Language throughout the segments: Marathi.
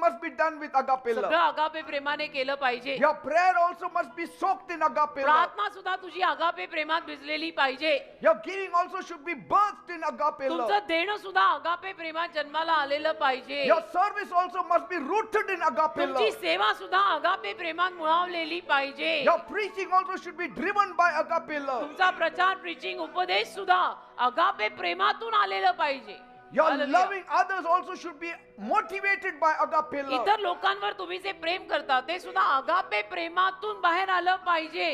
must be done with agape सगळं love. अगापे प्रेमाने केलं पाहिजे. Your prayer also must be soaked in agape love. प्रार्थना सुद्धा तुझी अगापे प्रेमात भिजलेली पाहिजे. Your giving also should be birthed in agape love. तुमचं देणं सुद्धा अगापे प्रेमात जन्माला आलेलं पाहिजे. Your service also must be rooted in agape तुमची love. सेवा सुद्धा अगापे प्रेमात मुळावलेली पाहिजे. Your preaching also should be driven by agape love. तुमचा प्रचार प्रीचिंग उपदेश सुद्धा अगापे प्रेमातून आलेलं पाहिजे. Your Hallelujah. loving others also should be motivated by agape love. इतर लोकांवर तुम्ही जे प्रेम करता ते सुद्धा अगापे प्रेमातून बाहेर आलं पाहिजे.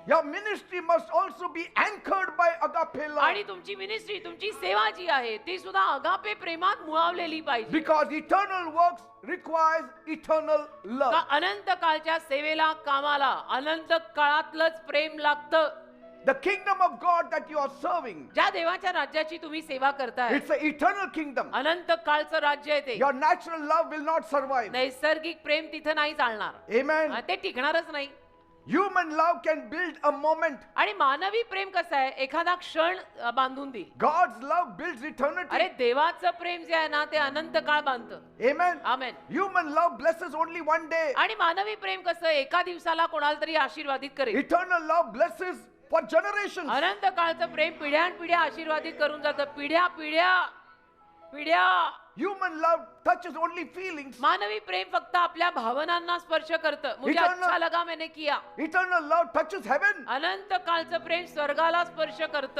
Your ministry must also be anchored by agape love. आणि तुमची मिनिस्ट्री तुमची सेवा जी आहे ती सुद्धा अगापे प्रेमात मुळावलेली पाहिजे. Because eternal works requires eternal love. का अनंत काळच्या सेवेला कामाला अनंत काळातलंच प्रेम लागतं. The kingdom of God that you are serving, ज्या देवाच्या राज्याची तुम्ही सेवा करताय it's an eternal kingdom. अनंत काळचं राज्य आहे ते. Your natural love will not survive. नैसर्गिक प्रेम तिथं नाही चालणार. Amen. ते टिकणारच नाही. Human love can build a moment. आणि मानवी प्रेम कसं आहे एखादा क्षण बांधून देईल. God's love builds eternity. अरे देवाचं प्रेम जे आहे ना ते अनंत काळ बांधतं. Amen. आमेन. Human love blesses only one day. आणि मानवी प्रेम कसं एका दिवसाला कोणाला तरी आशीर्वादित करेल. Eternal love blesses for generations. अनंत काळचं प्रेम पिढ्यानपिढ्या आशीर्वादित करून जातं. पिढ्या पिढ्या पिढ्या. Human love touches only feelings. मानवी प्रेम फक्त आपल्या भावनांना स्पर्श करतं. मुझे Eternal- अच्छा लगा मैंने किया. Eternal love touches heaven. अनंत काळचं प्रेम स्वर्गाला स्पर्श करतं.